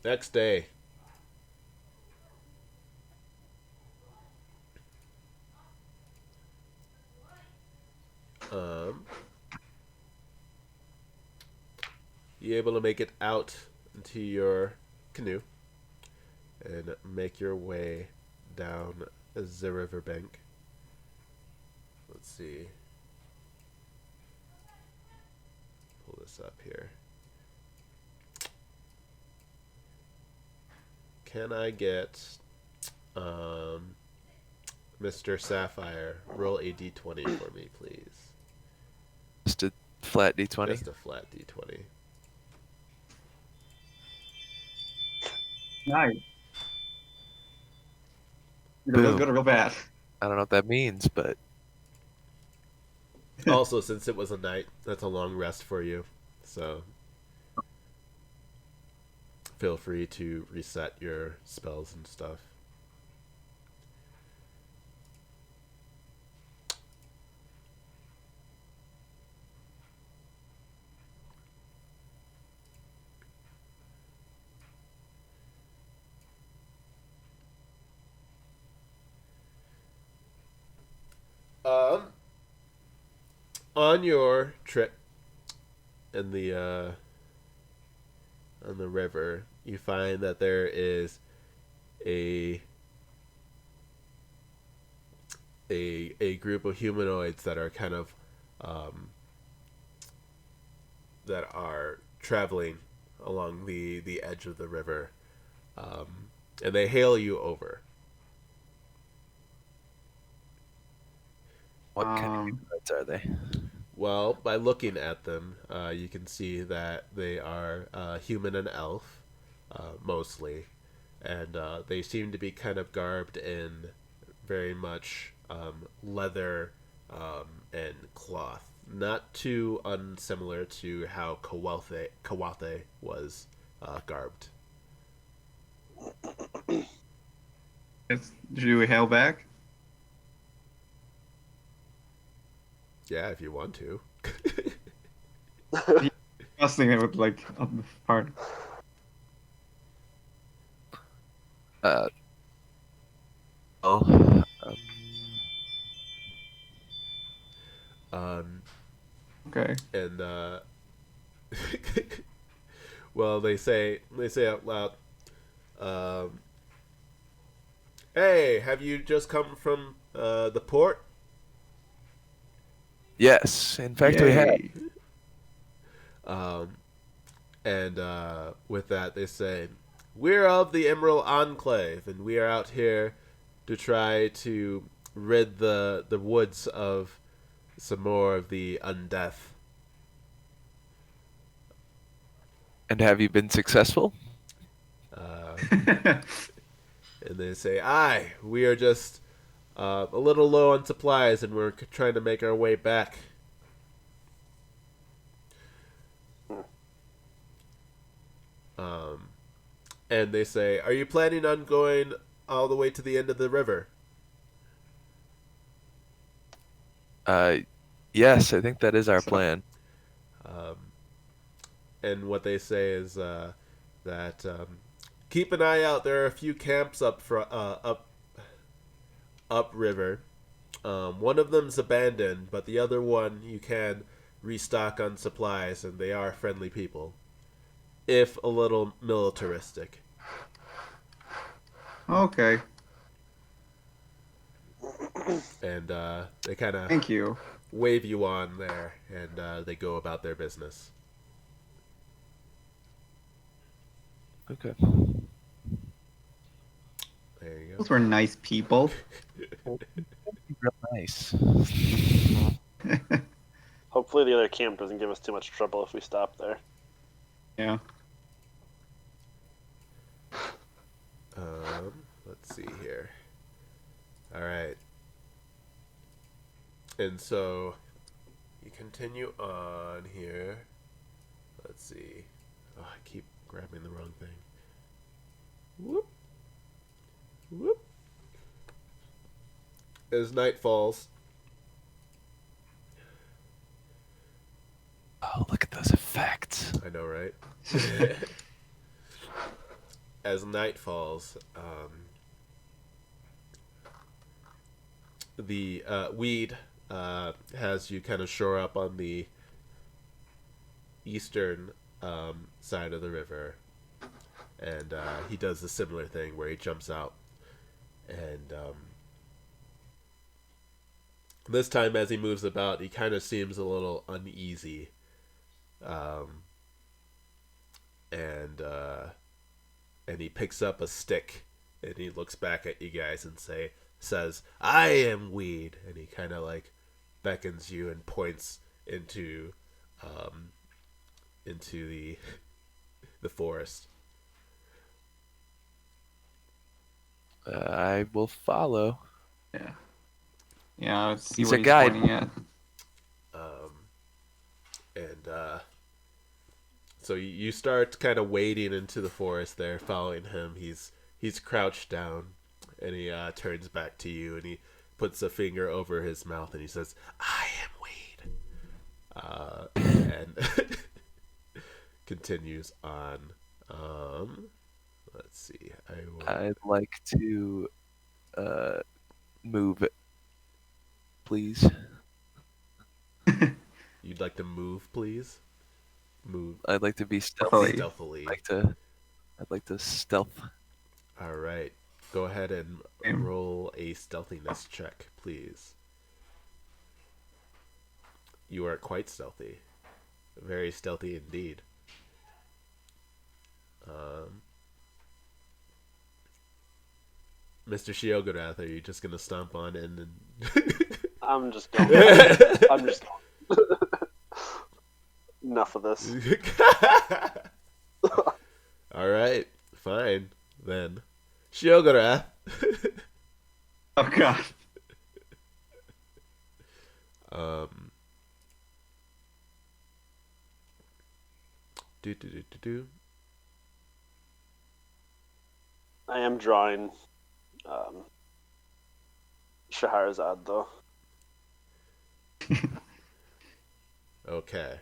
Next day. Um, you able to make it out into your canoe and make your way down the riverbank. Let's see. Pull this up here. Can I get Mr. Sapphire roll a d20 for me, please? Just a flat d20. Just a flat d20. Nice. Either real Boom. good or real bad. I don't know what that means, but Also, since it was a night, that's a long rest for you. So feel free to reset your spells and stuff. Um, on your trip in the on the river, you find that there is a a group of humanoids that are kind of that are traveling along the edge of the river, and they hail you over. what kind of Um, humanoids are they? Well, by looking at them, you can see that they are human and elf, mostly, and they seem to be kind of garbed in very much leather and cloth. Not too unsimilar to how Kawathe was garbed. Should we hail back? Yeah, if you want to. Discussing it with like on the part. Uh, oh, um, Okay. and well, they say out loud, um, "Hey, have you just come from the port?" yes, in fact, we have. Yay. Um, and with that, they say, "We're of the Emerald Enclave, and we are out here to try to rid the woods of some more of the undeath." And have you been successful? Uh, and they say, "Aye, we are just a little low on supplies, and we're trying to make our way back." Um, and they say, "Are you planning on going all the way to the end of the river?" Uh, yes, I think that is our plan. Um, and what they say is that keep an eye out. There are a few camps upriver. One of them's abandoned, but the other one you can restock on supplies, and they are friendly people, if a little militaristic. Okay. And they kind of Thank you. wave you on there, and they go about their business. Okay. There you Those were nice people. Real nice. Hopefully the other camp doesn't give us too much trouble if we stop there. Yeah. Let's see here. All right. And so you continue on here. Let's see. Oh, I keep grabbing the wrong thing. Whoop. Whoop. As night falls, Oh, look at those effects. I know, right? as night falls, the weed has you kind of shore up on the eastern side of the river, and he does a similar thing where he jumps out, and this time as he moves about, he kind of seems a little uneasy, um, and he picks up a stick and he looks back at you guys and says, "I am weed," and he kind of like beckons you and points um, into the forest. I will follow. Yeah. Yeah, let's see He's what a he's guide. pointing at. And so you start kind of wading into the forest there, following him. He's crouched down, and he turns back to you, and he puts a finger over his mouth, and he says, "I am weed," and continues on. Let's see. I'd like to move, please. You'd like to move, please? Move I'd like to be stealthy. Stealthily. stealthily. I'd like to stealth. All right. Go ahead and roll a stealthiness check, please. You are quite stealthy. Very stealthy indeed. Mr. Shiogarath, are you just going to stomp on in and... I'm just going. I'm just going. Enough of this. All right. Fine, then. Shiogarath. Oh god. Do. I am drawing Shahrazad, though. Okay.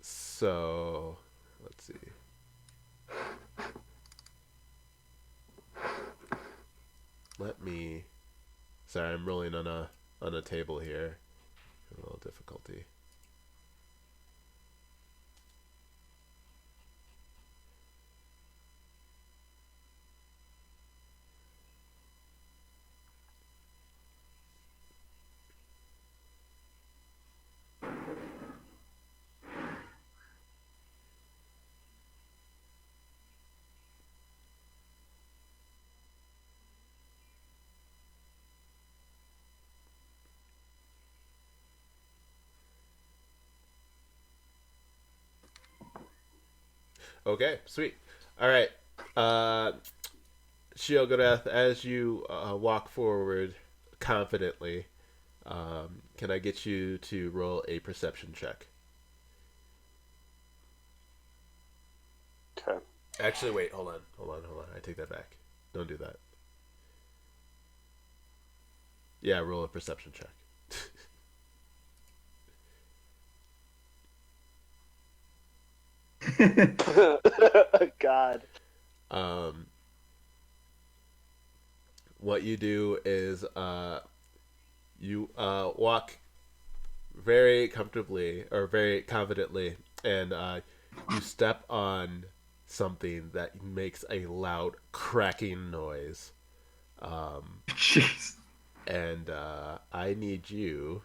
So let's see. Let me. Sorry, I'm rolling on a table here. A little difficulty. Okay, sweet. All right. Shiogarath, as you walk forward confidently, can I get you to roll a perception check? Okay. Actually, wait. Hold on. I take that back. Don't do that. Yeah, roll a perception check. God. What you do is you walk very comfortably or very confidently, and you step on something that makes a loud cracking noise. Jeez. And I need you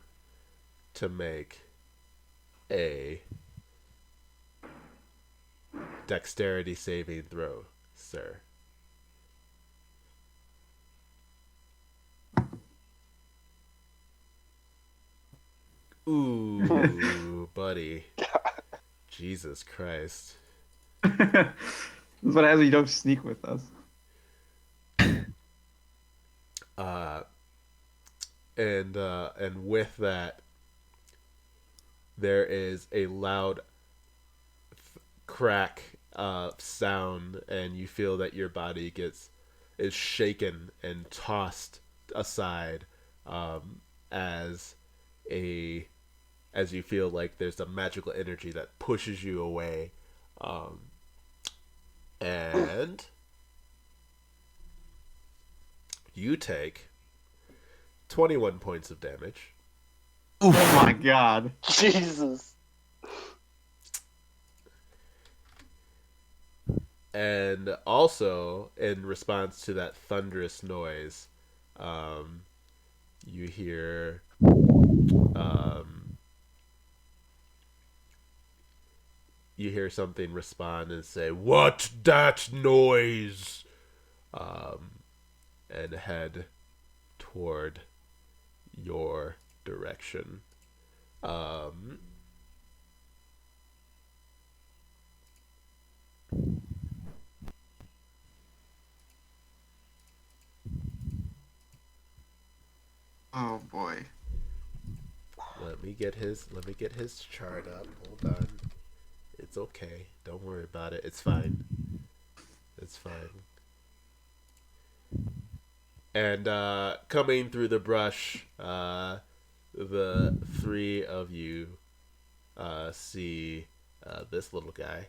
to make a dexterity saving throw, sir. Ooh, buddy. Jesus Christ. This is what happens when you don't sneak with us. And with that, there is a loud crack sound, and you feel that your body is shaken and tossed aside as a as you feel like there's a magical energy that pushes you away. And you take 21 points of damage. Oh my god. Jesus. And also, in response to that thunderous noise, you hear something respond and say, "What that noise?" And head toward your direction. Oh boy. Let me get his chart up. Hold on. It's okay. Don't worry about it. It's fine. It's fine. And coming through the brush, the three of you see this little guy.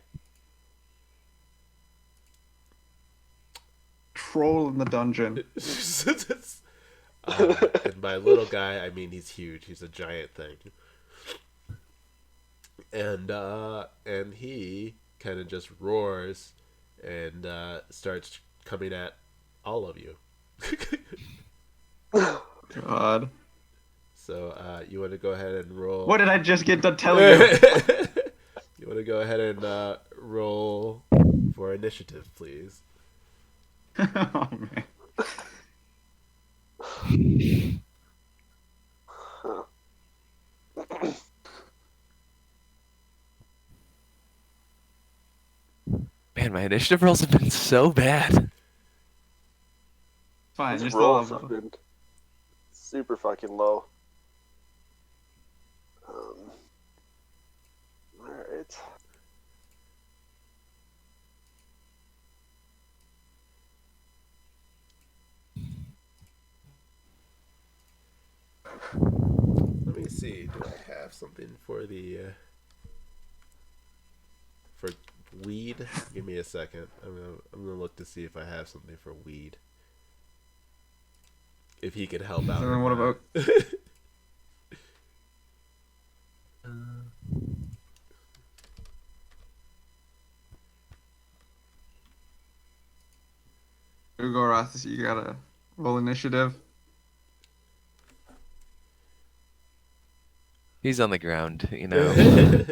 Troll in the dungeon. And by little guy, I mean he's huge. He's a giant thing. And he kind of just roars and starts coming at all of you. God. So you want to go ahead and roll. What did I just get done telling you? You want to go ahead and roll for initiative, please. Oh man. Man, my initiative rolls have been so bad. Fine, These you're still rolls level. have been super fucking low. Alright. Let me see. Do I have something for the for weed? Give me a second. I'm gonna look to see if I have something for weed. If he can help out. And then what about Hugo Ross? You gotta roll initiative. He's on the ground, you know.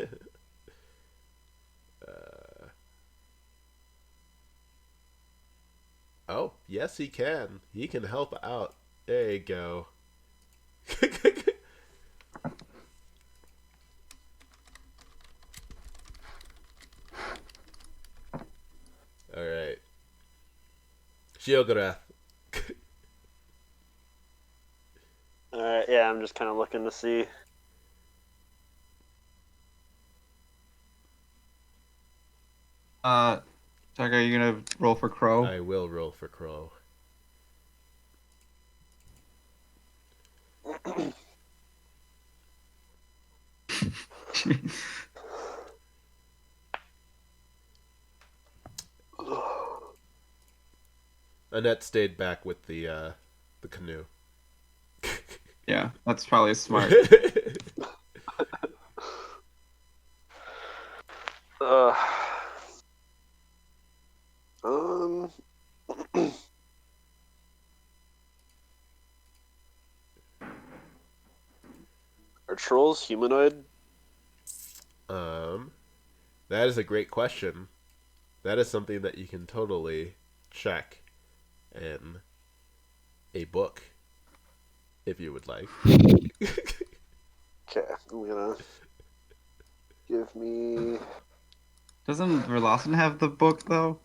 Oh, yes, he can. He can help out. There you go. All right. Shiogorath. Alright, yeah, I'm just kind of looking to see. Chuck, are you gonna roll for Crow? I will roll for Crow. Annette stayed back with the canoe. Yeah, that's probably smart. Uh, are trolls humanoid? That is a great question. That is something that you can totally check in a book, if you would like. Okay, I'm gonna give me. Doesn't Verlossin have the book though?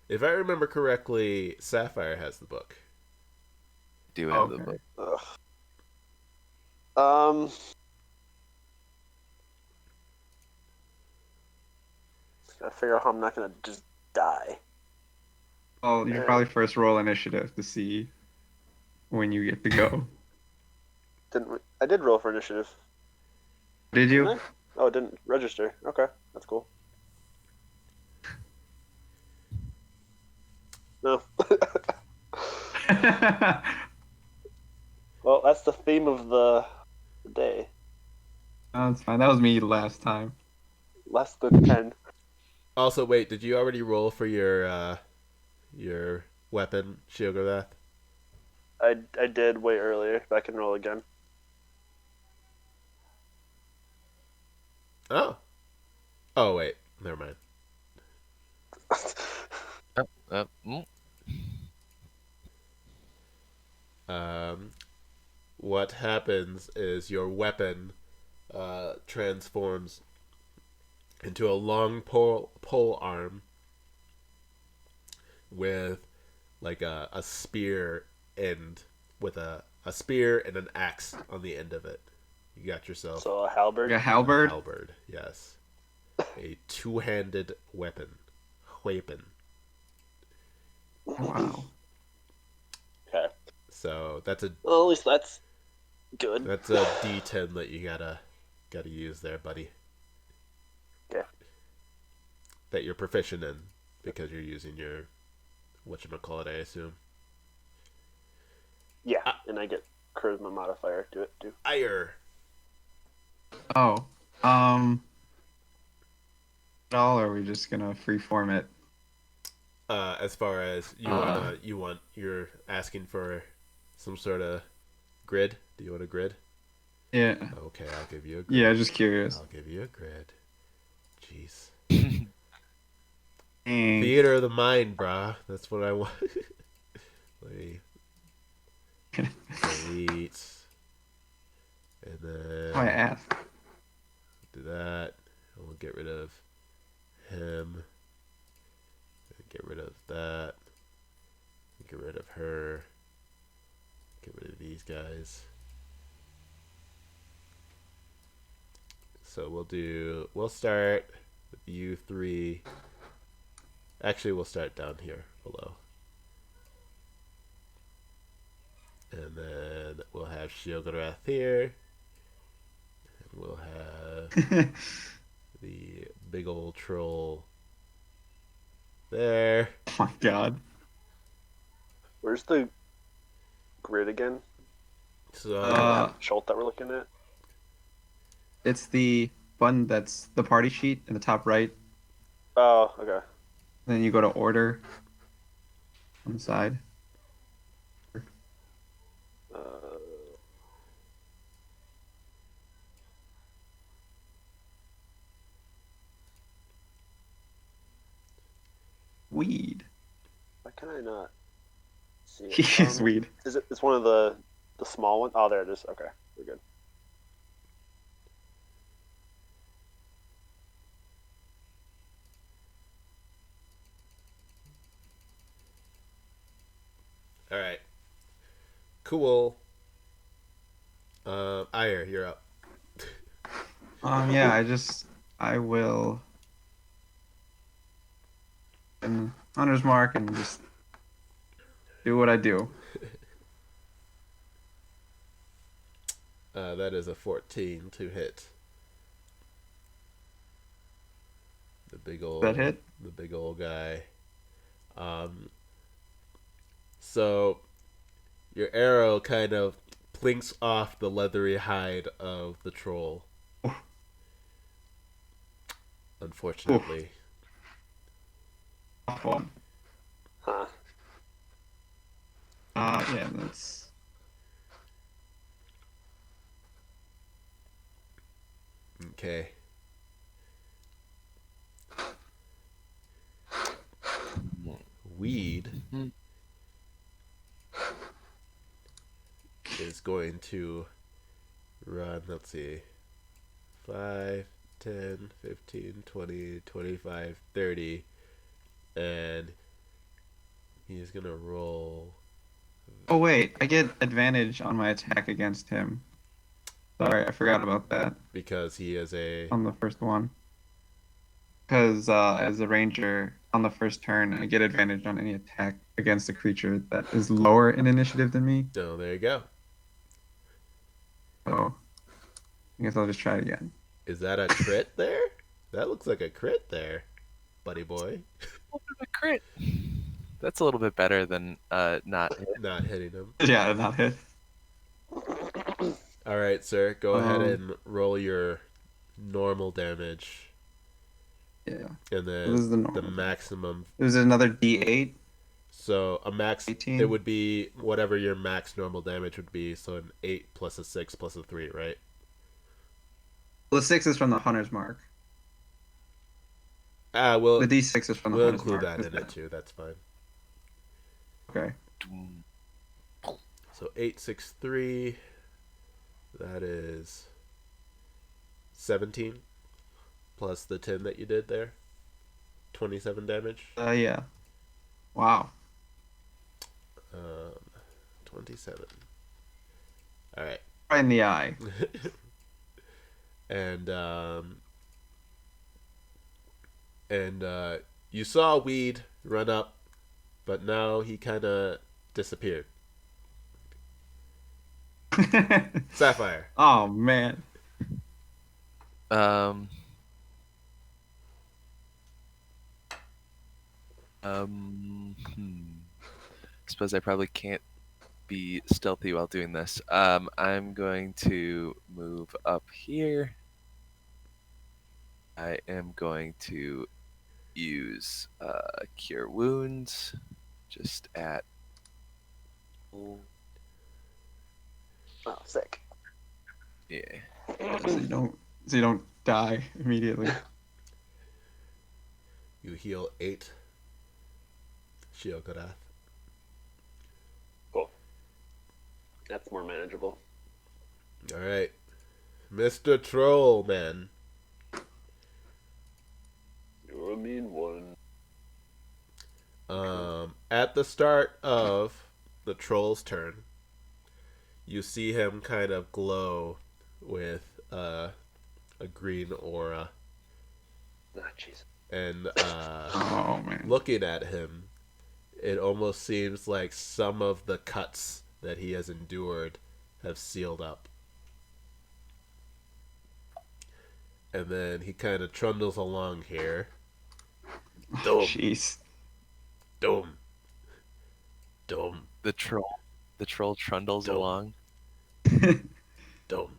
If I remember correctly, Sapphire has the book. Do have the Okay. book. Ugh. Gotta figure out how I'm not gonna just die. Oh, you probably first roll initiative to see when you get to go. I did roll for initiative. Did you? Didn't I? Oh, it didn't register. Okay, that's cool. No. Well, that's the theme of the day. Oh, that's fine. That was me last time. Less than 10. Also, wait, did you already roll for your weapon, Shiogorath? I did way earlier, but I can roll again. Oh. Oh wait, never mind. Mm. What happens is your weapon transforms into a long pole arm with like a spear end with a spear and an axe on the end of it. You got yourself So a halberd. Like a halberd? halberd, yes. A two-handed weapon. Weapon. Wow. Okay. So that's a Well, at least that's good. D10 that you gotta use there, buddy. Okay. That you're proficient in because you're using your whatchamacallit, I assume. Yeah, and I get charisma modifier to it too. Ire. Oh. At all, or are we just gonna freeform it? As far as you're asking for some sort of grid. Do you want a grid? Yeah. Okay, I'll give you a grid. Yeah, just curious. I'll give you a grid. Jeez. Dang. Theater of the mind, brah. That's what I want. Wait. Delete. And then Oh, I asked. do that. And we'll get rid of him. Get rid of that. Get rid of her. Get rid of these guys. So we'll start with you three. Actually, we'll start down here below. And then we'll have Shiogorath here. And we'll have the big old troll there. Oh my god. Where's the grid again? So Schult that we're looking at? It's the button that's the party sheet in the top right. Oh, okay. Then you go to order on the side. Uh, Weed. why can I not see it? He's weed. Is it? It's one of the small ones. Oh, there it is. Okay, we're good. all right, cool. Ire, you're up. Yeah, I will. And Hunter's Mark and just do what I do. That is a 14 to hit. The big old That hit? The big old guy. So your arrow kind of plinks off the leathery hide of the troll. Oof. Unfortunately. Awful. Huh. Yeah, that's. Okay. Weed is going to run, let's see, 5, 10, 15, 20, 25, 30, and he's going to roll. Oh wait, I get advantage on my attack against him. Sorry, I forgot about that Because he is a. on the first one. Because as a ranger, on the first turn, I get advantage on any attack against a creature that is lower in initiative than me. Oh, there you go. So I guess I'll just try it again. Is that a crit there? That looks like a crit there, buddy boy. A little bit of a crit. That's a little bit better than not. Not hitting him. Yeah, not hit. All right, sir. Go ahead Um, and roll your normal damage, Yeah. and This is the then normal. the maximum. There's another D8. So a max. 18. It would be whatever your max normal damage would be. So an 8 plus a 6 plus a 3, right? Well, the 6 is from the hunter's mark. We'll The D6 is from the we'll hunter's include mark. that in it too. That's fine. Okay. So 8, 6, 3. That is 17 plus the 10 that you did there. 27 damage. Yeah. Wow. 27. All right. Right in the eye. And you saw Weed run up, but now he kind of disappeared. Sapphire. Oh man. Um. Hmm. Suppose I probably can't be stealthy while doing this. I'm going to move up here. I am going to use Cure Wounds, just at. Oh, sick. Yeah. So you don't die immediately. You heal 8. Shiogorath. Cool. That's more manageable. All right. Mr. Trollman. You're a mean one. At the start of the troll's turn, you see him kind of glow with a green aura. Ah, jeez. And Oh man. looking at him, it almost seems like some of the cuts that he has endured have sealed up. And then he kind of trundles along here. Doom, Jeez. doom, doom, The troll trundles Dope. along. doom.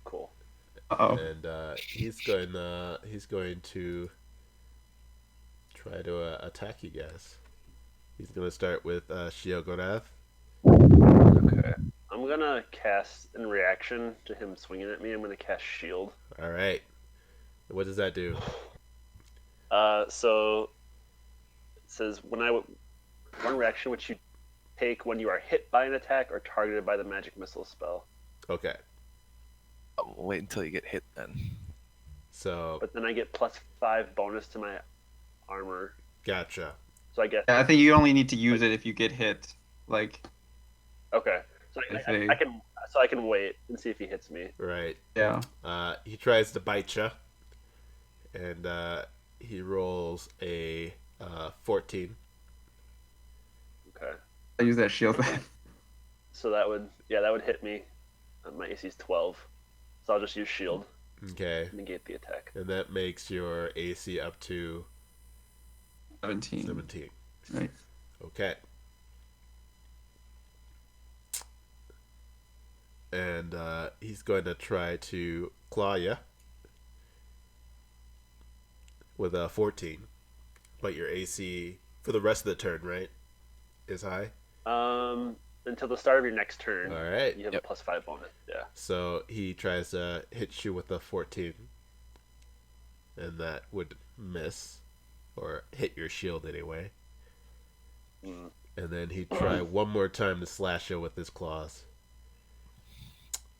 Cool. Uh-oh. And he's going to try to attack you guys. He's going to start with Shiogorath. Okay. I'm gonna cast, in reaction to him swinging at me, I'm gonna cast Shield. All right. What does that do? So it says one reaction which you take when you are hit by an attack or targeted by the magic missile spell. Okay. We'll wait until you get hit then. So, But then I get +5 bonus to my armor. gotcha. So I guess Yeah, I think you only need to use it if you get hit. Like, okay. So I can wait and see if he hits me. Right. yeah. He tries to bite you. And he rolls a 14. Okay. I use that shield. So that would hit me. My AC is 12. So I'll just use shield Okay. to negate the attack. And that makes your AC up to 17. 17. Right. Okay. And he's going to try to claw you with a 14. But your AC for the rest of the turn, right, is high? Until the start of your next turn. All right. You have a +5 bonus. Yeah. So he tries to hit you with a 14. And that would miss. Or hit your shield anyway. Mm. And then he'd try one more time to slash you with his claws.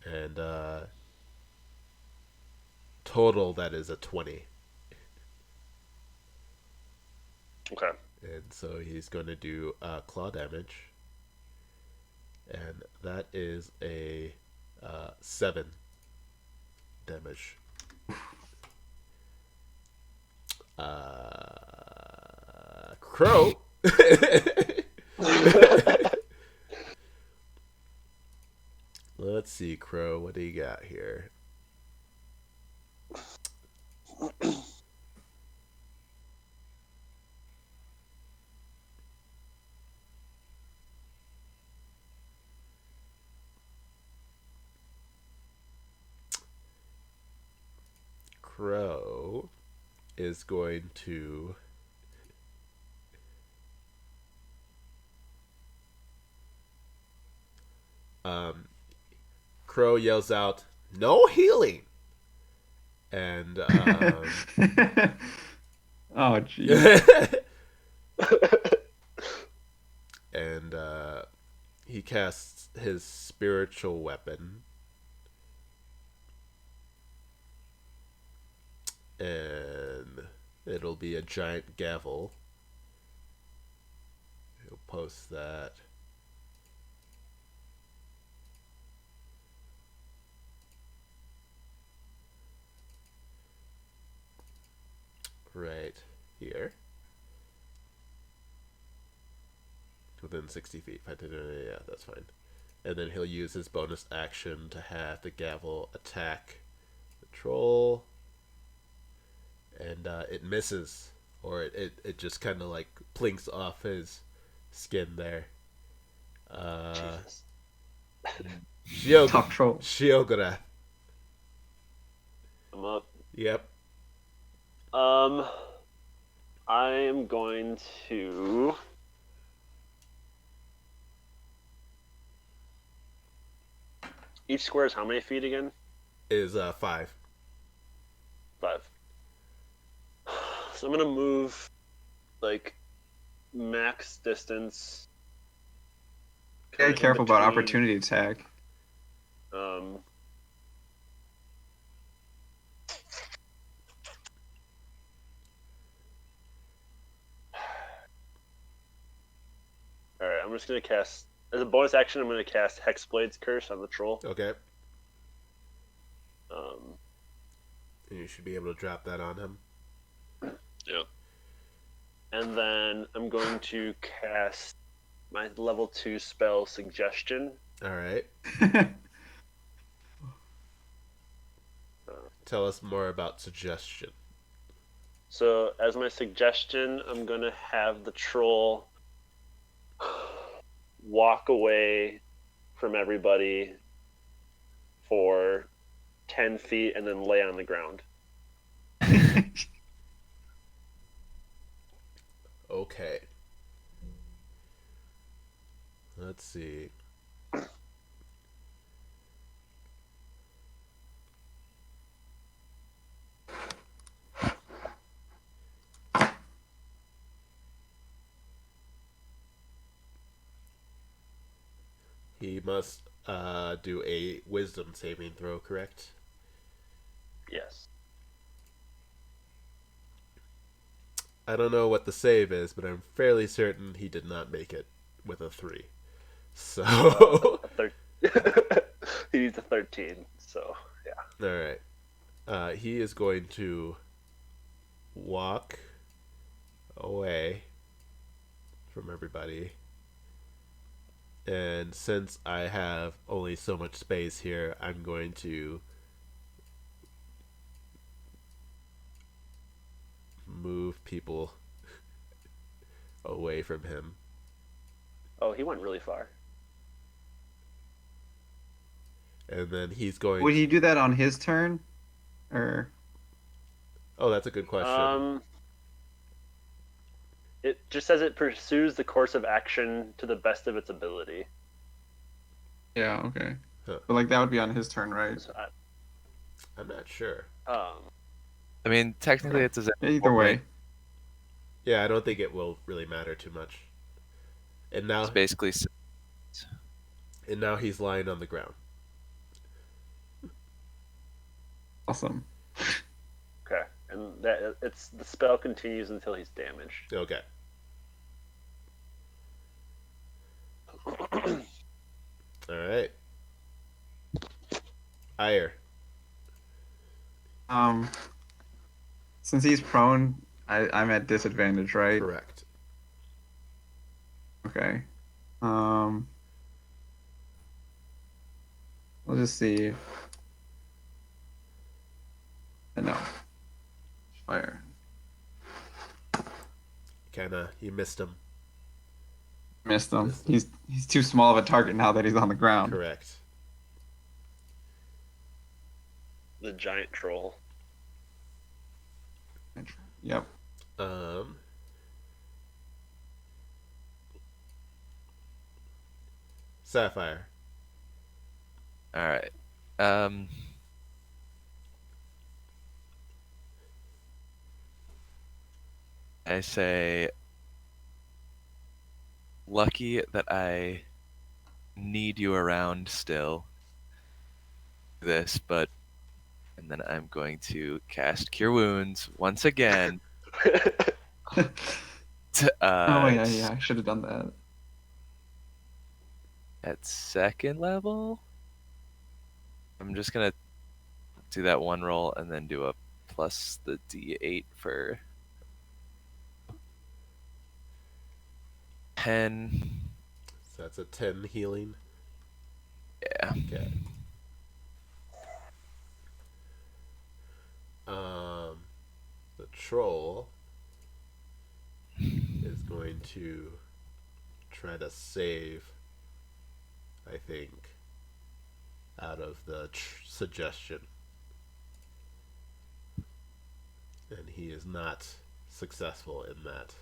And total, that is a 20. Okay. And so he's going to do claw damage. And that is a 7 damage. Crow. Let's see, Crow. What do you got here? Crow is going to Crow yells out, "No healing!" And Oh, jeez. and he casts his spiritual weapon, and it'll be a giant gavel. He'll post that. Right here. Within 60 feet. Yeah, that's fine. And then he'll use his bonus action to have the gavel attack the troll. And it misses. Or it just kind of like plinks off his skin there. Jesus. Top troll. Shiogura. I'm up. Yep. I am going to. Each square is how many feet again? Is 5. 5. So I'm gonna move like max distance. Very kinda careful about between, opportunity attack. Alright, I'm just gonna cast as a bonus action. I'm gonna cast Hexblade's Curse on the troll. Okay. Um, You should be able to drop that on him. yeah. And then I'm going to cast my level 2 spell Suggestion. Alright. Tell us more about suggestion. So as my suggestion, I'm gonna have the troll walk away from everybody for 10 feet and then lay on the ground. Okay. Let's see. He must do a wisdom saving throw, correct? Yes. I don't know what the save is, but I'm fairly certain he did not make it with a 3. So... He needs a 13, so yeah. Alright. He is going to walk away from everybody. And since I have only so much space here, I'm going to move people away from him. Oh, he went really far. And then he's going Would he do that on his turn? Or Oh, that's a good question. It just says it pursues the course of action to the best of its ability. yeah, okay. Huh. But like that would be on his turn, right? So I'm not sure. I mean, technically, it's as Either way. Yeah, I don't think it will really matter too much. And now, It's basically and now he's lying on the ground. Awesome. okay, and that it's the spell continues until he's damaged. Okay. All right. Ire. Since he's prone, I'm at disadvantage, right? Correct. Okay. I'll just see. No. Fire. You missed him. Missed him. He's too small of a target now that he's on the ground. Correct. The giant troll. Yep. Sapphire. All right. I say, lucky that I need you around still. And then I'm going to cast Cure Wounds once again. Oh yeah, I should have done that. At second level, I'm just gonna do that one roll and then do a plus the D8 for 10. So that's a 10 healing. Yeah. Okay. The troll is going to try to save, I think, out of the suggestion. And he is not successful in that.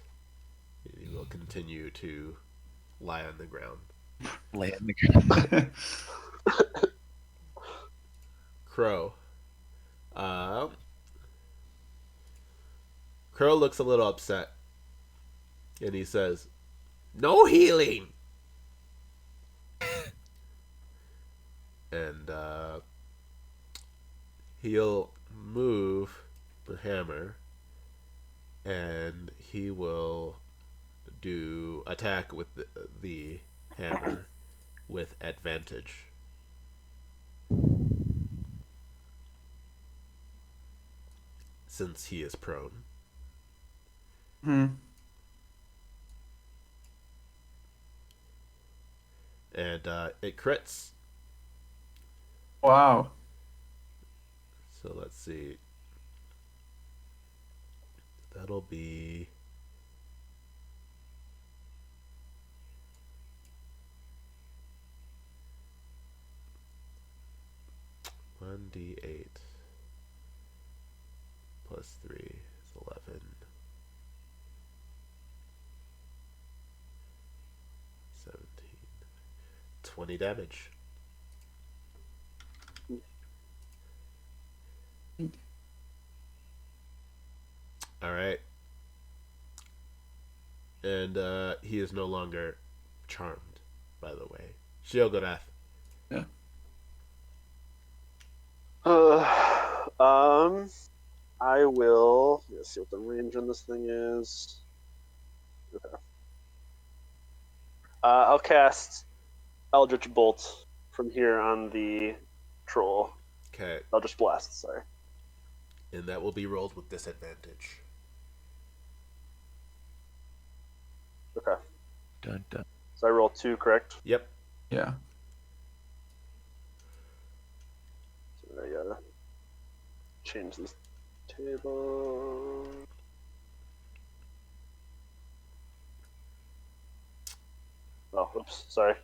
He will continue to lie on the ground. Lay on the ground. Crow. Crow looks a little upset. And he says, "No healing!" And he'll move the hammer. And he will do attack with the hammer with advantage. Since he is prone. And it crits. Wow. So let's see. That'll be 1d8 plus 3 is 11. 17. 20 damage. Alright. And he is no longer charmed, by the way. Shiogorath. Yeah. I will. Let's see what the range on this thing is. Okay. I'll cast Eldritch Bolt from here on the troll. Okay. Eldritch Blast, sorry. And that will be rolled with disadvantage. Okay. Dun, dun. So I roll 2, correct? Yep. Yeah. So I gotta change this table. Oh, oops, sorry.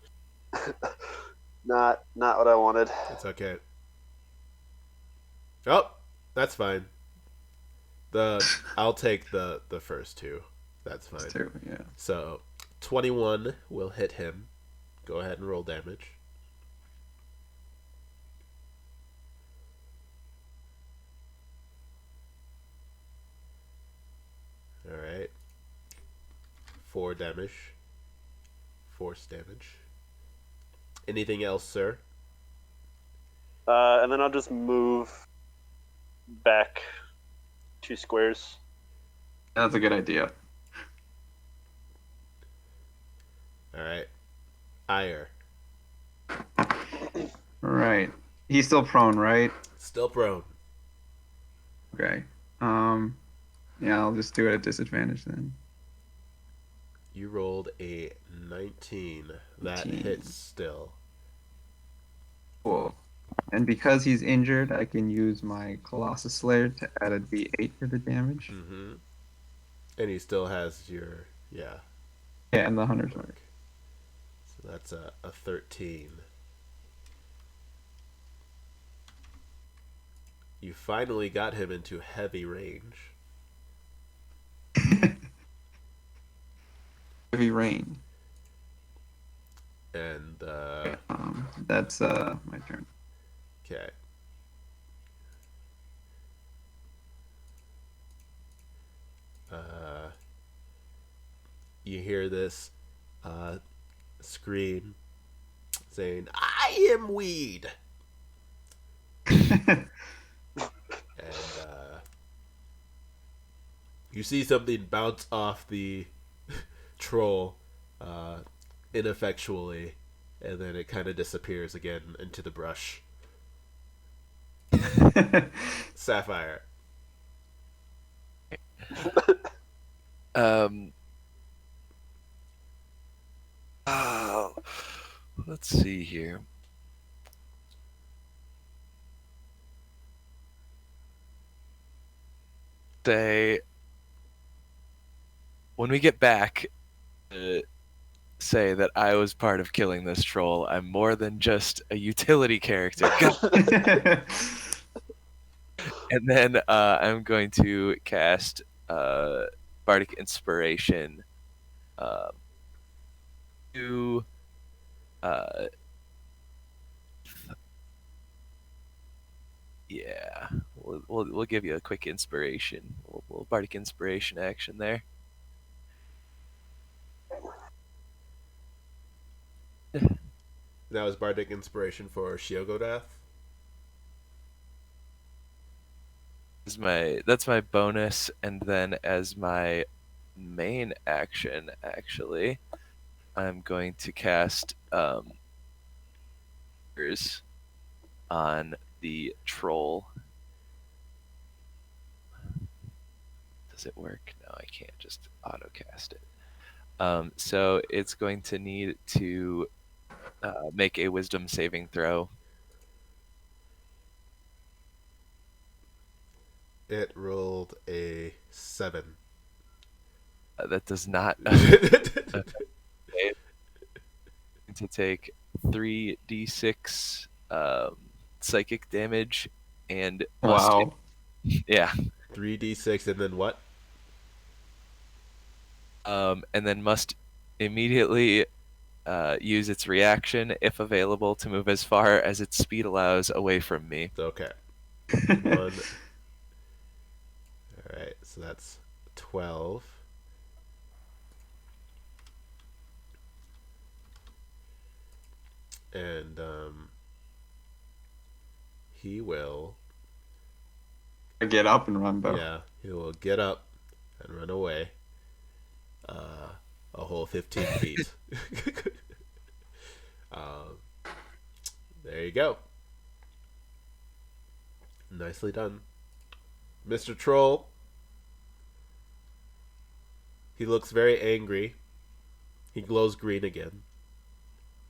not what I wanted. It's okay. Oh, that's fine. I'll take the first two. That's fine. Two, yeah. So 21 will hit him. Go ahead and roll damage. Alright. 4 damage. Force damage. Anything else, sir? And then I'll just move back 2 squares. That's a good idea. Alright. Ire. Right. He's still prone, right? Still prone. Okay. Yeah, I'll just do it at disadvantage then. You rolled a 19. That 19. hits still. Cool. And because he's injured, I can use my Colossus Slayer to add a D8 to the damage. Mm-hmm. And he still has your, yeah. Yeah, and the Hunter's Mark. So that's a 13. You finally got him into heavy range. Heavy rain. And That's my turn. okay. You hear this scream saying, "I am weed," and you see something bounce off the troll ineffectually, and then it kind of disappears again into the brush. Sapphire. Oh, let's see here. Say, when we get back, say that I was part of killing this troll. I'm more than just a utility character. And then I'm going to cast Bardic Inspiration to yeah, we'll give you a quick inspiration. We'll Bardic Inspiration action there. That was Bardic Inspiration for Shiogodath. That's my bonus, and then as my main action, actually, I'm going to cast on the troll. Does it work? No, I can't just auto cast it. So it's going to need to make a Wisdom saving throw. It rolled a 7. That does not. To take 3d6 psychic damage and Wow. yeah. 3d6 and then what? And then must immediately use its reaction, if available, to move as far as its speed allows away from me. Okay. 1. Alright, so that's 12. And he will... Get up and run, though. Yeah, he will get up and run away. A whole 15 feet. There you go. Nicely done. Mr. Troll. He looks very angry. He glows green again.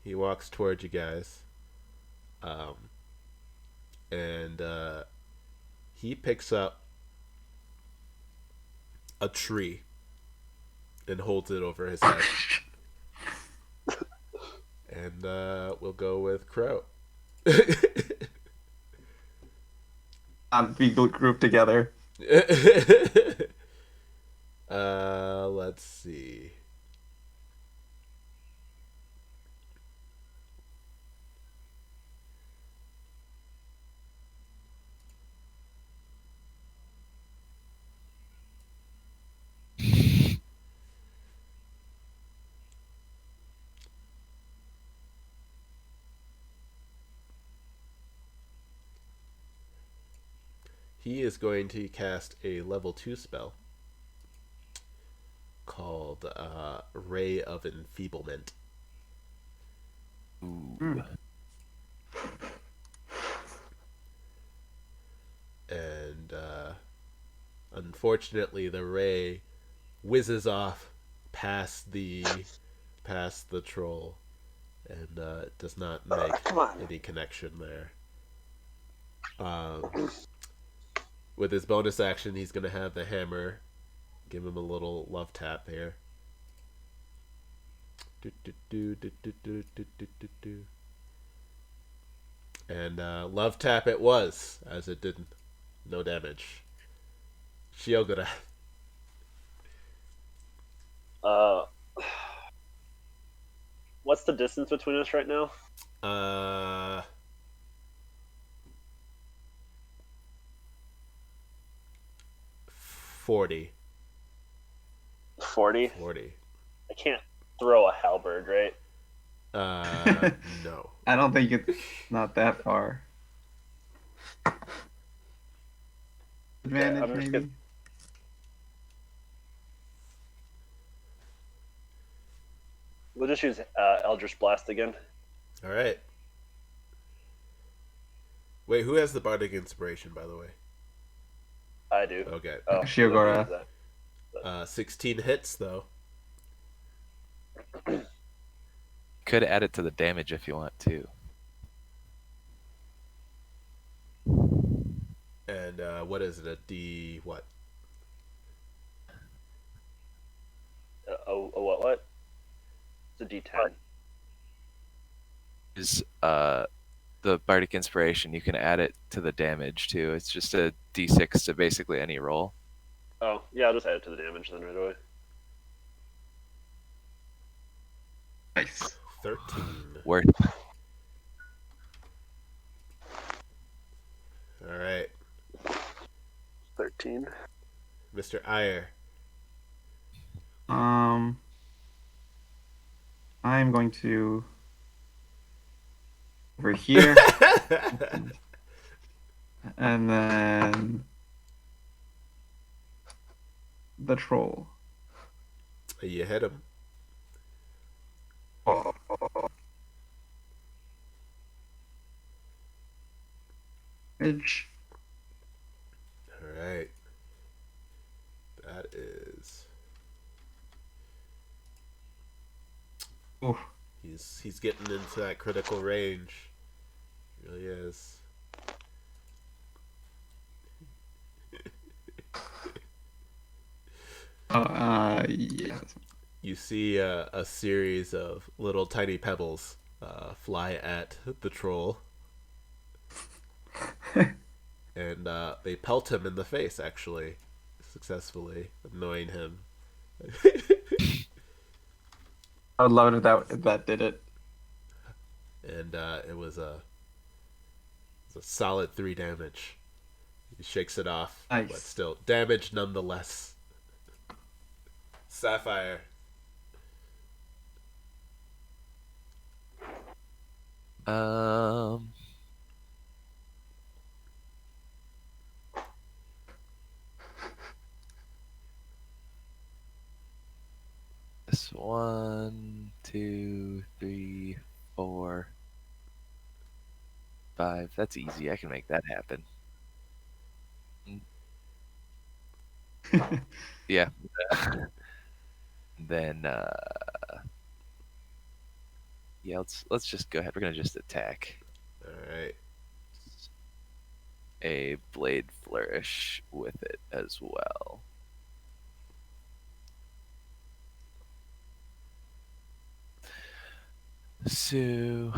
He walks towards you guys. And he picks up a tree and holds it over his head. And we'll go with Crow. Be grouped together. Let's see. He is going to cast a level 2 spell called Ray of Enfeeblement. Ooh. And unfortunately, the ray whizzes off past the troll, and does not make any connection there. With his bonus action, he's going to have the hammer. Give him a little love tap here. And love tap it was, as it did no damage. Shiogura. Uh, what's the distance between us right now? Uh, 40. 40. 40. I can't throw a halberd, right? No. I don't think it's not that far. Advantage, I'm just maybe? We'll just use Eldritch Blast again. All right. Wait, who has the bardic inspiration, by the way? I do. Okay. Oh, Shiogara. 16 hits though. Could add it to the damage if you want to. And what is it? A D what? What? It's a D10. Is the bardic inspiration? You can add it to the damage too. It's just a d6 to basically any roll. Oh, yeah, I'll just add it to the damage then right away. Nice. 13. Worth. All right. 13. Mr. Iyer. I'm going to over here, and then the troll. You hit him. Edge. All right. That is. Oof. He's getting into that critical range. He really is. Yeah. You see a series of little tiny pebbles fly at the troll. And they pelt him in the face, actually, successfully, annoying him. I would love it if that did it. And it was a solid 3 damage. He shakes it off, Nice. but still damage nonetheless. Sapphire. This 1, 2, 3, 4, 5. That's easy. I can make that happen. Yeah. Then yeah, let's just go ahead. We're gonna just attack. All right. A blade flourish with it as well. So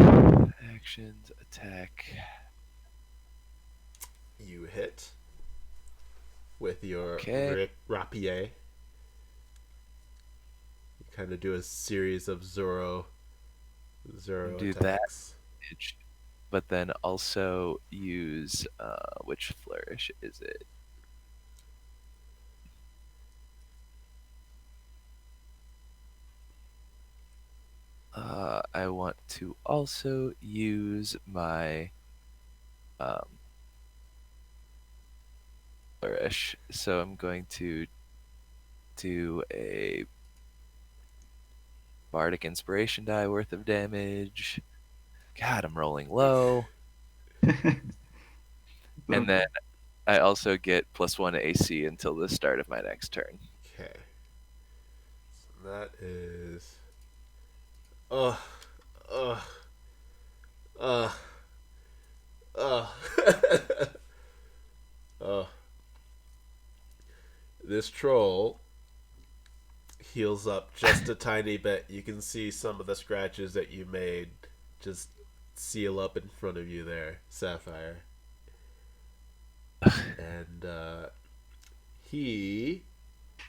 actions, attack. You hit with your Okay. rapier. You kind of do a series of Zoro Do attacks. that, but then also use which flourish is it? I want to also use my flourish, so I'm going to do a bardic inspiration die worth of damage. God, I'm rolling low. And then I also get +1 AC until the start of my next turn. Okay. So that is. Ugh. Ugh. Ugh. Ugh. Ugh. This troll heals up just a tiny bit. You can see some of the scratches that you made just seal up in front of you there, Sapphire. And he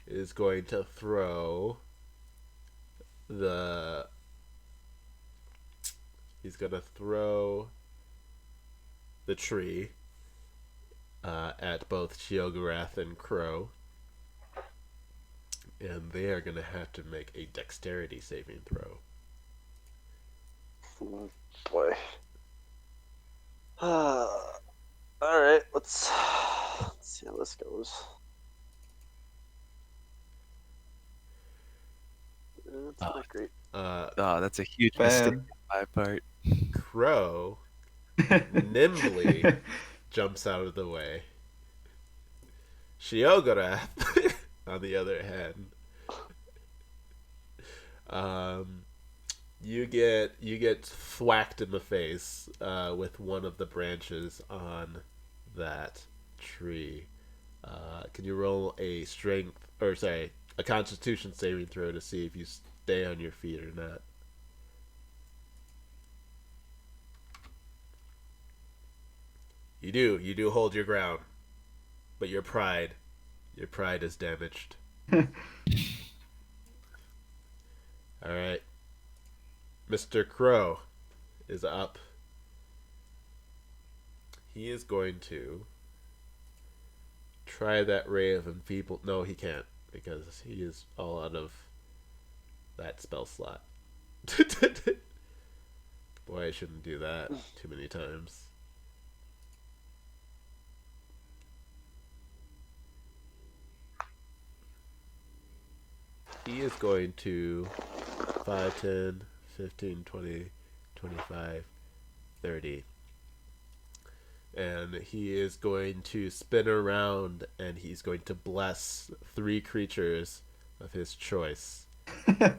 is going to throw the he's gonna throw the tree at both Sheogorath and Crow, and they are gonna have to make a dexterity saving throw. Oh, boy. All right, let's see how this goes. It's not great. That's a huge Bad. mistake on my part. Crow nimbly jumps out of the way. Sheogorath, on the other hand, you get thwacked in the face with one of the branches on that tree. Can you roll a Constitution saving throw to see if you stay on your feet or not? You do hold your ground, but your pride is damaged. All right, Mr. Crow is up. He is going to try that ray of enfeeble. No, he can't, because he is all out of that spell slot. Boy, I shouldn't do that too many times. He is going to 5, 10, 15, 20, 25, 30. And he is going to spin around and he's going to bless 3 creatures of his choice. And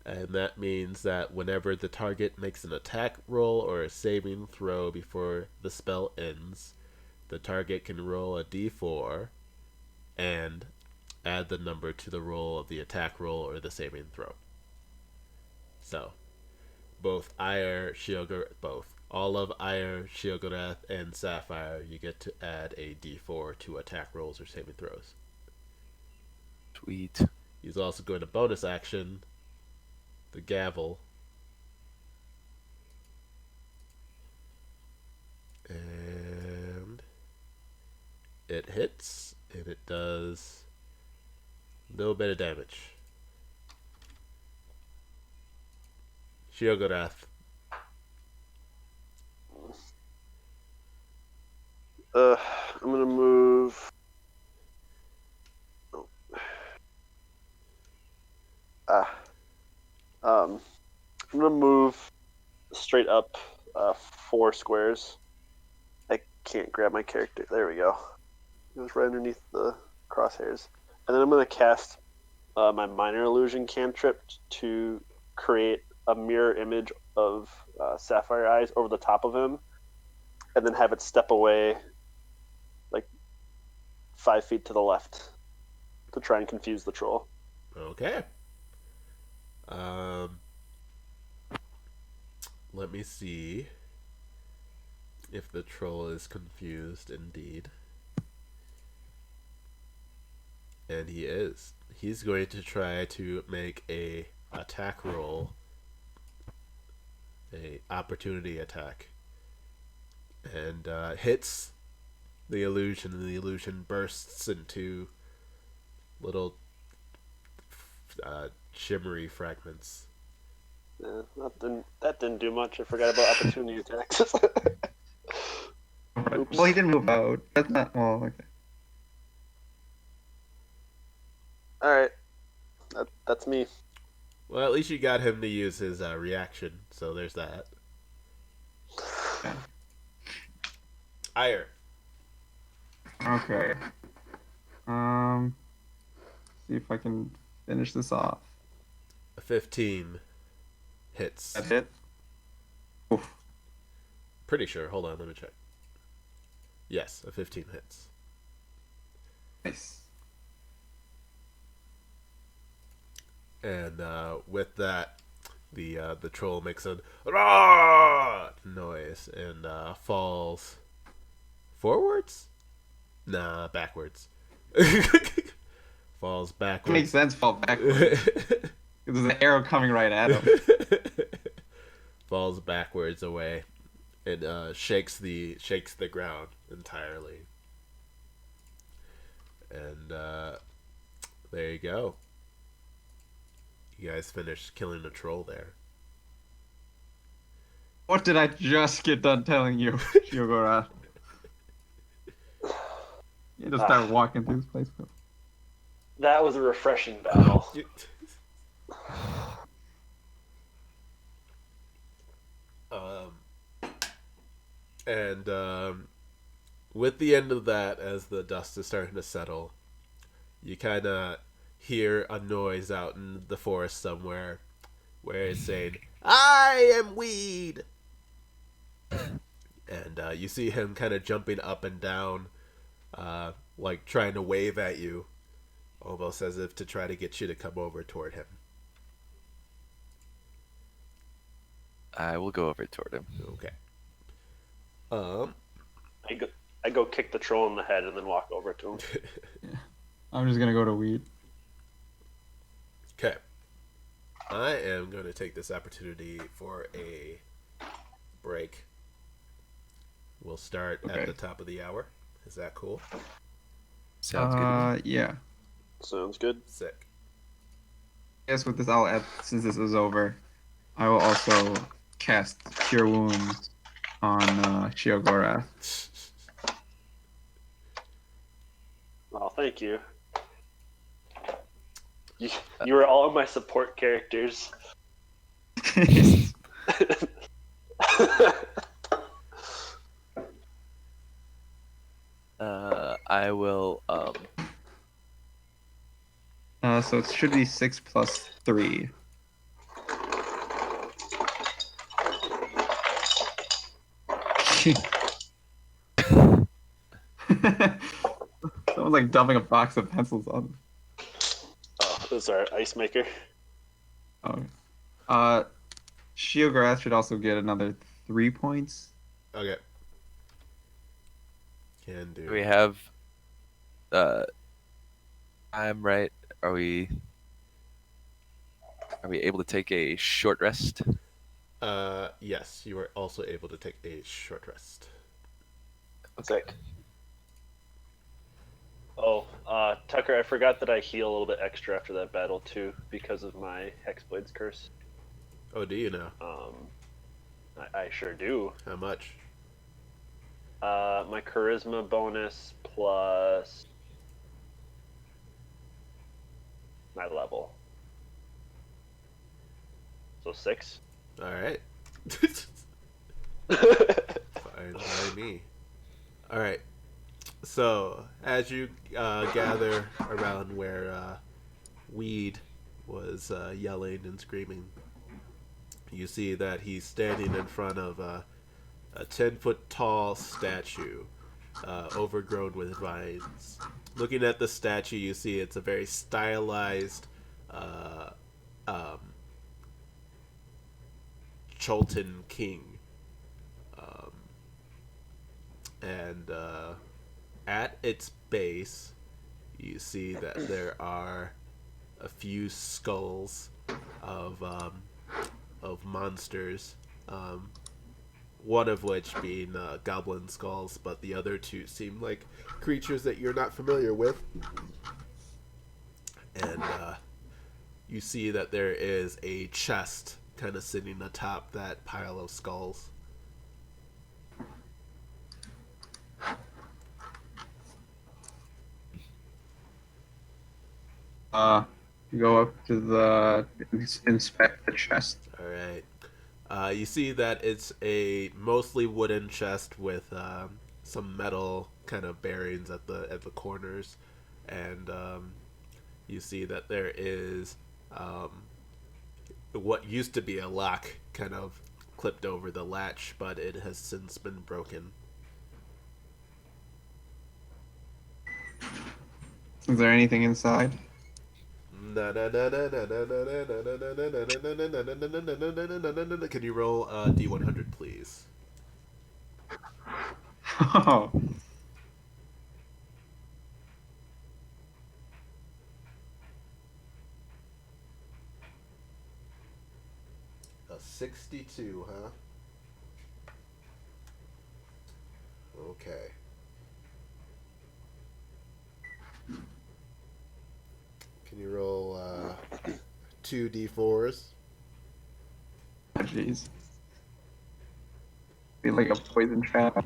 that means that whenever the target makes an attack roll or a saving throw before the spell ends, the target can roll a d4 and add the number to the roll of the attack roll or the saving throw. So, all of Ire, Sheogorath, and Sapphire, you get to add a d4 to attack rolls or saving throws. Sweet. He's also going to bonus action the gavel. And it hits, and it does a little bit of damage. Sheogorath. I'm gonna move. Oh. I'm gonna move straight up 4 squares. I can't grab my character. There we go. It was right underneath the crosshairs. And then I'm gonna cast my minor illusion cantrip to create a mirror image of Sapphire Eyes over the top of him, and then have it step away like 5 feet to the left to try and confuse the troll. Okay. Let me see if the troll is confused indeed. And he is. He's going to try to make a attack roll, a opportunity attack, and hits the illusion, and the illusion bursts into little shimmery fragments. Yeah, that didn't do much. I forgot about opportunity attacks. Well, he didn't move out. That's not. Well, okay. All right, that's me. Well, at least you got him to use his reaction, so there's that. Okay. Ire. Okay. See if I can finish this off. A 15 hits. That's it. Oof. Pretty sure. Hold on, let me check. Yes, a 15 hits. Nice. And with that, the troll makes a "Rah!" noise and falls forwards. Nah, backwards. Falls backwards. Makes sense. Fall backwards. There's an arrow coming right at him. Falls backwards away and shakes the ground entirely. And there you go. You guys finished killing the troll there. What did I just get done telling you, Shiogora? You just start walking through this place. That was a refreshing battle. And with the end of that, as the dust is starting to settle, you kind of hear a noise out in the forest somewhere where it's saying, "I am weed." And you see him kind of jumping up and down, like trying to wave at you, almost as if to try to get you to come over toward him. I will go over toward him. Okay. I go kick the troll in the head and then walk over to him. I'm just gonna go to weed. Okay. I am going to take this opportunity for a break. We'll start at the top of the hour. Is that cool? Sounds good. Yeah. Sounds good. Sick. I guess with this, I'll add, since this is over, I will also cast Cure Wounds on Shiogora. Oh, thank you. You were all my support characters. I will. So it should be 6 plus 3. Someone's like dumping a box of pencils on. Oh, this is our ice maker. Oh. Shiogara should also get another 3 points. Okay. Can do. Do we have time, right? Are we able to take a short rest? Yes, you are also able to take a short rest. Sick. Oh, Tucker, I forgot that I heal a little bit extra after that battle too because of my Hexblade's curse. Oh, do you know? I sure do. How much? My charisma bonus plus my level. So 6. All right. Fine by me. All right. So as you gather around where Weed was yelling and screaming, you see that he's standing in front of a 10-foot tall statue overgrown with vines. Looking at the statue, you see it's a very stylized Cholton king. And at its base, you see that there are a few skulls of monsters. One of which being goblin skulls, but the other two seem like creatures that you're not familiar with. And you see that there is a chest kind of sitting atop that pile of skulls. Go up to the inspect the chest. All right. You see that it's a mostly wooden chest with some metal kind of bearings at the corners, and you see that there is what used to be a lock kind of clipped over the latch, but it has since been broken. Is there anything inside? Can you roll D100, please? Oh. 62, huh? Okay. Can you roll 2d4s? Oh, jeez. Be like a poison trap.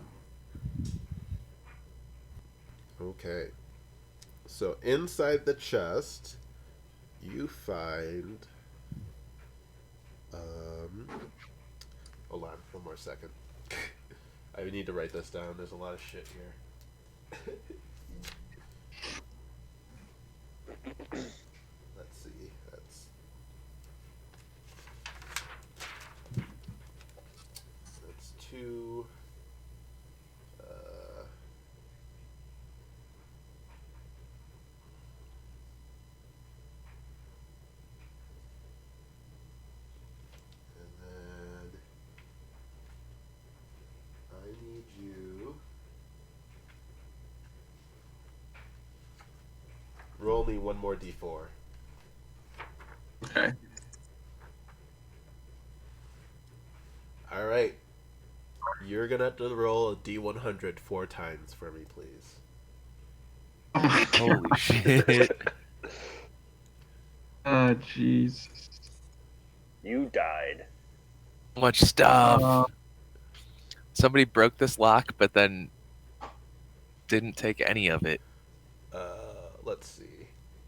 Okay. So inside the chest, you find. Hold on, one more second. I need to write this down. There's a lot of shit here. Let's see. That's two. And then I need you. Roll me one more d4. Okay. All right. You're gonna have to roll a d100 4 times for me, please. Oh my Holy god. shit. Oh, jeez. You died. So much stuff. Uh, Somebody broke this lock, but then didn't take any of it. Let's see.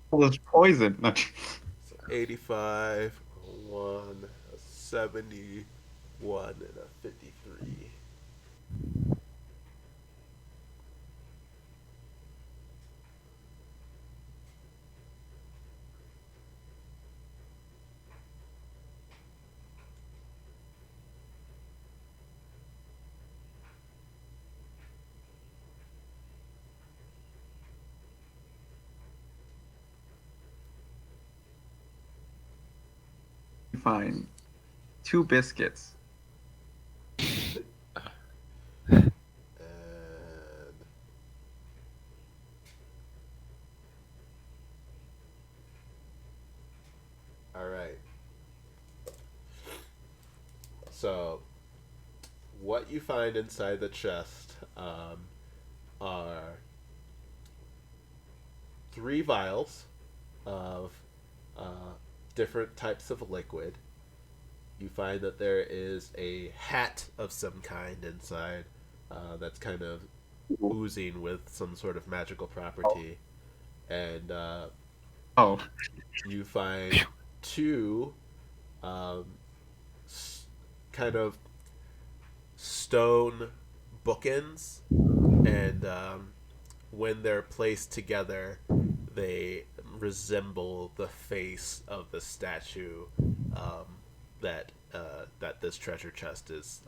Well, it's poison. No. So 85, a 1, a 71, and a 53. Fine. 2 biscuits. And all right. So, what you find inside the chest are 3 vials of different types of liquid. You find that there is a hat of some kind inside that's kind of oozing with some sort of magical property. And Oh. you find 2 kind of stone bookends, and when they're placed together, they resemble the face of the statue that this treasure chest is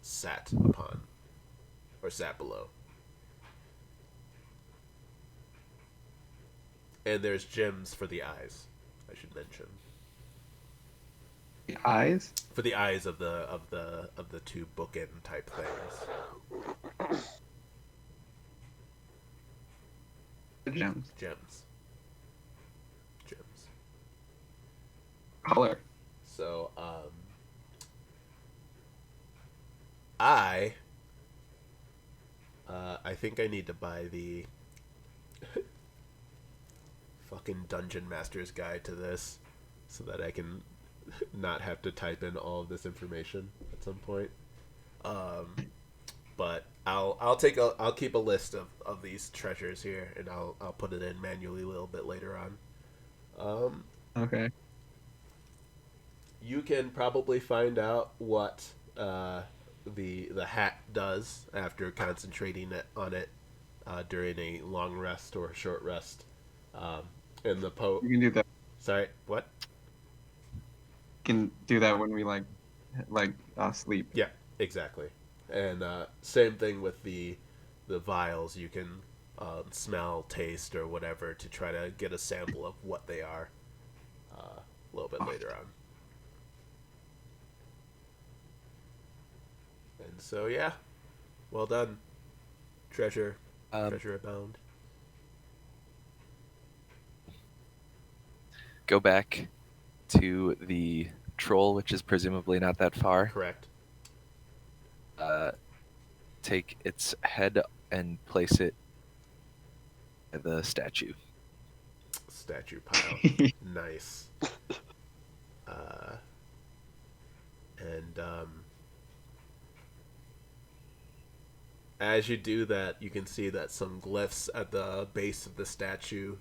sat upon, or sat below. And there's gems for the eyes, I should mention. The eyes? For the eyes of the 2 bookend type things. The gems. Gems. Color. So, I think I need to buy the fucking Dungeon Master's Guide to this, so that I can not have to type in all of this information at some point. But I'll keep a list of these treasures here, and I'll put it in manually a little bit later on. Okay. You can probably find out what the hat does after concentrating on it during a long rest or a short rest. In the You can do that. Sorry, what? You can do that when we sleep. Yeah, exactly. And same thing with the vials. You can smell, taste, or whatever to try to get a sample of what they are a little bit later on. And so, yeah, well done. Treasure abound. Go back to the troll, which is presumably not that far, Correct. take its head and place it at the statue. Statue pile. Nice. And as you do that, you can see that some glyphs at the base of the statue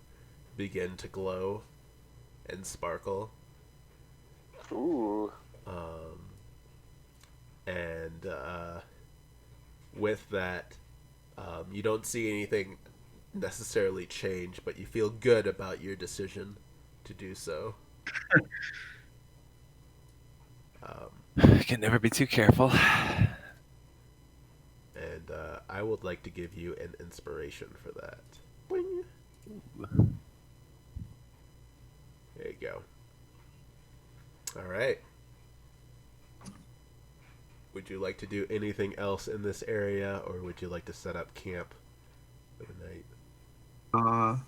begin to glow and sparkle. Ooh. And with that, you don't see anything necessarily change, but you feel good about your decision to do so. I can never be too careful. And I would like to give you an inspiration for that. Boing. There you go. All right. Would you like to do anything else in this area, or would you like to set up camp for the night?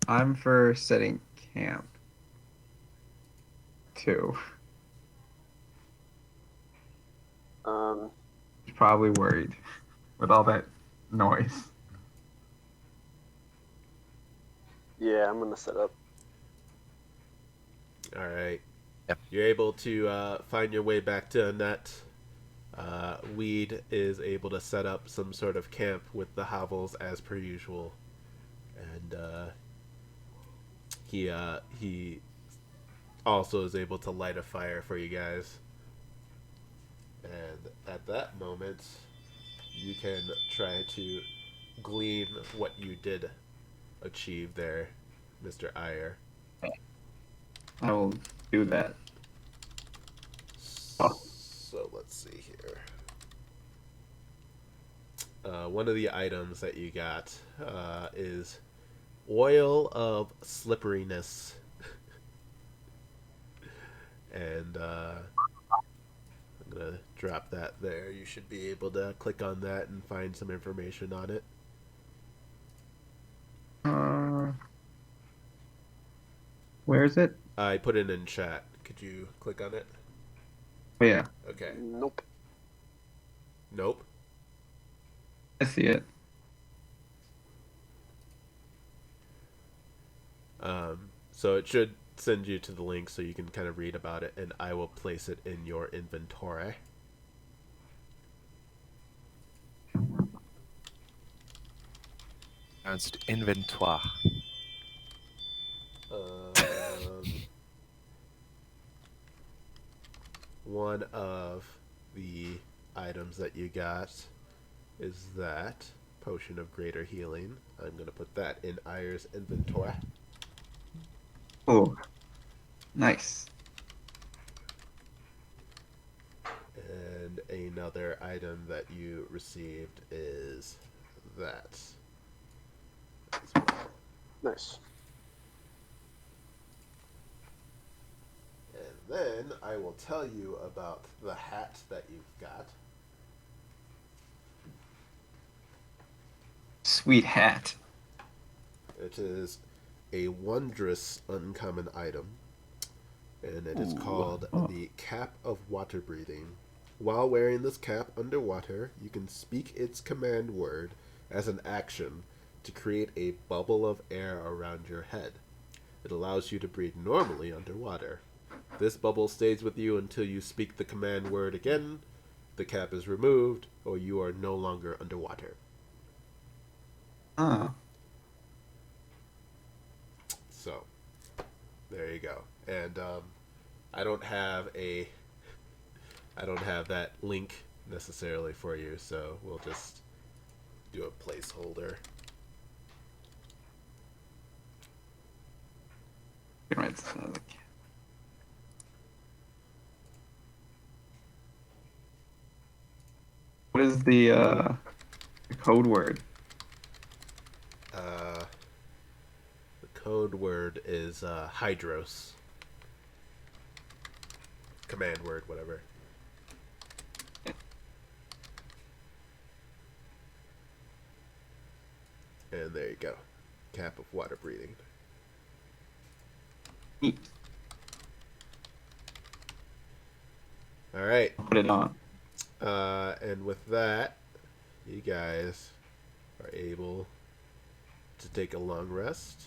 I'm for setting camp too. He's probably worried with all that noise. Yeah, I'm gonna set up. All right. Yep. You're able to find your way back to Annette. Weed is able to set up some sort of camp with the hovels as per usual, and he also is able to light a fire for you guys. And at that moment, you can try to glean what you did achieve there, Mr. Iyer. I will do that. So let's see here. One of the items that you got is oil of slipperiness. And I'm going to drop that there. You should be able to click on that and find some information on it. Where is it? I put it in chat. Could you click on it? Oh, yeah, Okay. Nope. Nope. I see it. So it should send you to the link so you can kind of read about it, and I will place it in your inventory. Pronounced inventoire. One of the items that you got is that potion of greater healing. I'm going to put that in Iyer's inventory. Oh, nice. And another item that you received is that as well. Nice. And then I will tell you about the hat that you've got. Sweet hat. It is a wondrous uncommon item, and it is called the Cap of Water Breathing. While wearing this cap underwater, you can speak its command word as an action to create a bubble of air around your head. It allows you to breathe normally underwater. This bubble stays with you until you speak the command word again, the cap is removed, or you are no longer underwater. So, there you go. And I don't have that link necessarily for you, so we'll just do a placeholder. What is the code word? The code word is Hydros. Command word, whatever. And there you go. Cap of water breathing. Neat. All right. Put it on. And with that, you guys are able to take a long rest.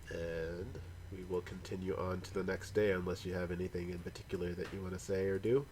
And we will continue on to the next day unless you have anything in particular that you want to say or do.